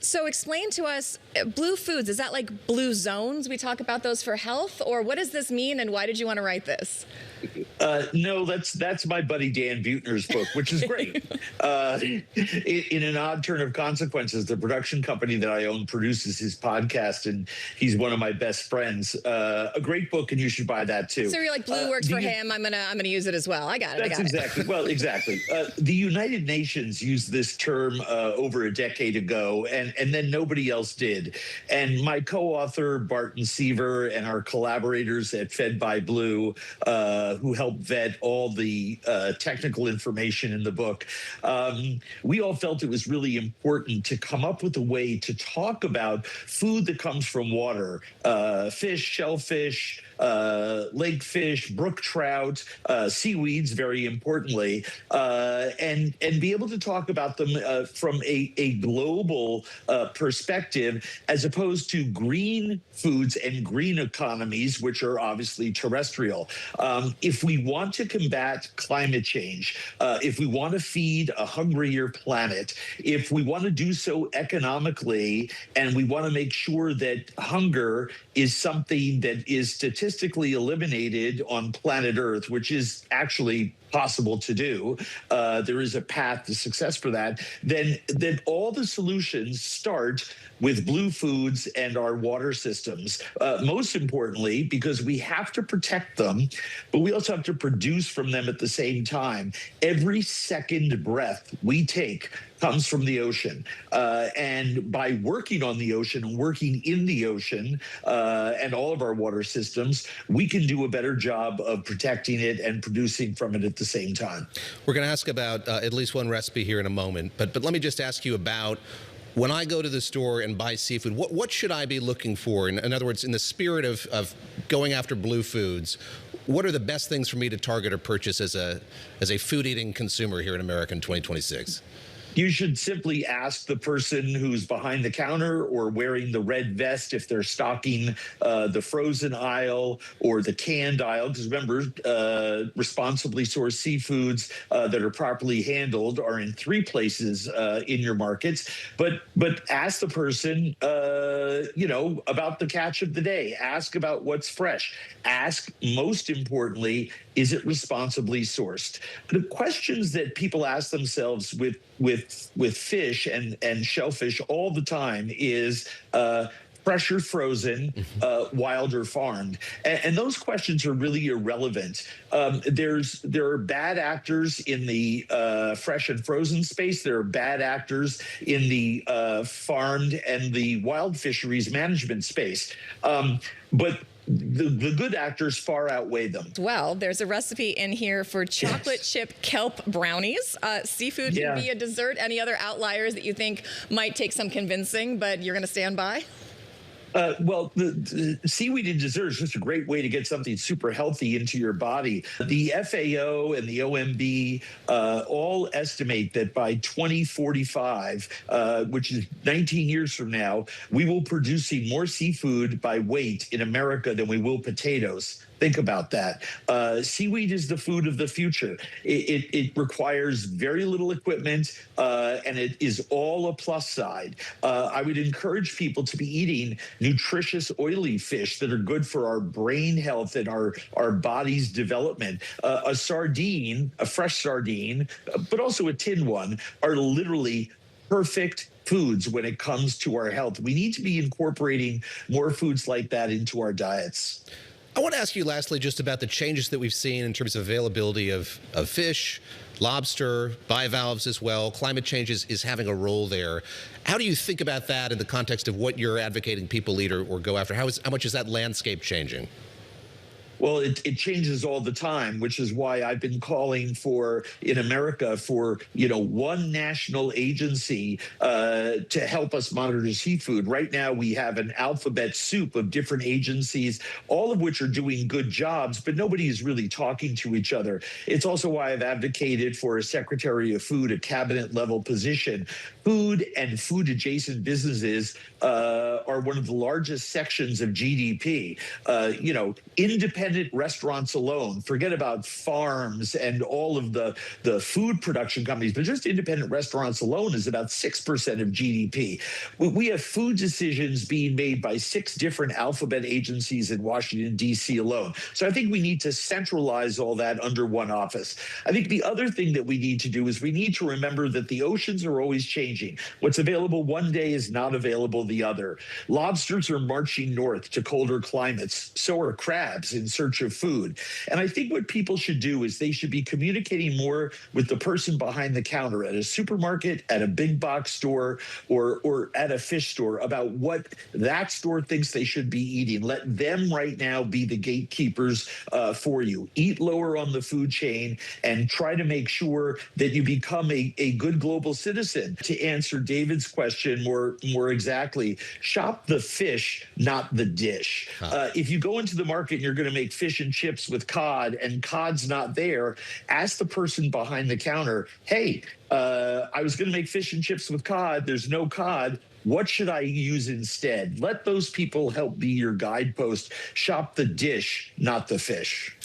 So explain to us, blue foods, is that like blue zones? We talk about those for health, or what does this mean and why did you want to write this? No, that's my buddy Dan Buettner's book, which is great. In an odd turn of consequences, the production company that I own produces his podcast, and he's one of my best friends. A great book, and you should buy that too. So you're like, blue works for him. I'm gonna use it as well. I got it. That's exactly. Well, exactly. The United Nations used this term over a decade ago, and then nobody else did. And my co-author Barton Seaver and our collaborators at Fed by Blue, who helped vet all the technical information in the book, we all felt it was really important to come up with a way to talk about food that comes from water, fish, shellfish, lake fish, brook trout, seaweeds, very importantly, and be able to talk about them from a global perspective, as opposed to green foods and green economies, which are obviously terrestrial. If we want to combat climate change, if we want to feed a hungrier planet, if we want to do so economically, and we want to make sure that hunger is something that is statistically eliminated on planet Earth, which is actually possible to do, there is a path to success for that, then all the solutions start with blue foods and our water systems. Most importantly, because we have to protect them, but we also have to produce from them at the same time. Every second breath we take comes from the ocean. And by working on the ocean and working in the ocean and all of our water systems, we can do a better job of protecting it and producing from it at the same time. We're going to ask about at least one recipe here in a moment, but let me just ask you about, when I go to the store and buy seafood, what should I be looking for? In other words, in the spirit of going after blue foods, what are the best things for me to target or purchase as a food-eating consumer here in America in 2026? You should simply ask the person who's behind the counter or wearing the red vest if they're stocking the frozen aisle or the canned aisle. Because remember, responsibly sourced seafoods that are properly handled are in 3 places in your markets. But ask the person, about the catch of the day. Ask about what's fresh. Ask, most importantly, is it responsibly sourced? The questions that people ask themselves with fish and shellfish all the time is fresh or frozen, wild or farmed, and those questions are really irrelevant. There are bad actors in the fresh and frozen space. There are bad actors in the farmed and the wild fisheries management space, but the good actors far outweigh them. Well, there's a recipe in here for chocolate chip kelp brownies. Seafood can be a dessert. Any other outliers that you think might take some convincing, but you're going to stand by? Well, the seaweed in dessert is just a great way to get something super healthy into your body. The FAO and the OMB all estimate that by 2045, which is 19 years from now, we will be producing more seafood by weight in America than we will potatoes. Think about that. Seaweed is the food of the future. It requires very little equipment, and it is all a plus side. I would encourage people to be eating nutritious, oily fish that are good for our brain health and our body's development. A sardine, a fresh sardine, but also a tinned one, are literally perfect foods when it comes to our health. We need to be incorporating more foods like that into our diets. I want to ask you lastly just about the changes that we've seen in terms of availability of fish, lobster, bivalves as well. Climate change is having a role there. How do you think about that in the context of what you're advocating people eat or go after? How much is that landscape changing? Well, it changes all the time, which is why I've been calling for, in America, for, one national agency to help us monitor seafood. Right now, we have an alphabet soup of different agencies, all of which are doing good jobs, but nobody is really talking to each other. It's also why I've advocated for a Secretary of Food, a cabinet level position. Food and food adjacent businesses are are one of the largest sections of GDP. Independent restaurants alone, forget about farms and all of the food production companies, but just independent restaurants alone is about 6% of GDP. We have food decisions being made by 6 different alphabet agencies in Washington, D.C. alone. So I think we need to centralize all that under one office. I think the other thing that we need to do is we need to remember that the oceans are always changing. What's available one day is not available the other. Lobsters are marching north to colder climates. So are crabs in search of food. And I think what people should do is they should be communicating more with the person behind the counter at a supermarket, at a big box store, or at a fish store about what that store thinks they should be eating. Let them right now be the gatekeepers for you. Eat lower on the food chain and try to make sure that you become a good global citizen. To answer David's question more exactly, shop the fish, not the dish. If you go into the market and you're going to make fish and chips with cod and cod's not there, ask the person behind the counter, hey, I was going to make fish and chips with cod. There's no cod. What should I use instead? Let those people help be your guidepost. Shop the dish, not the fish.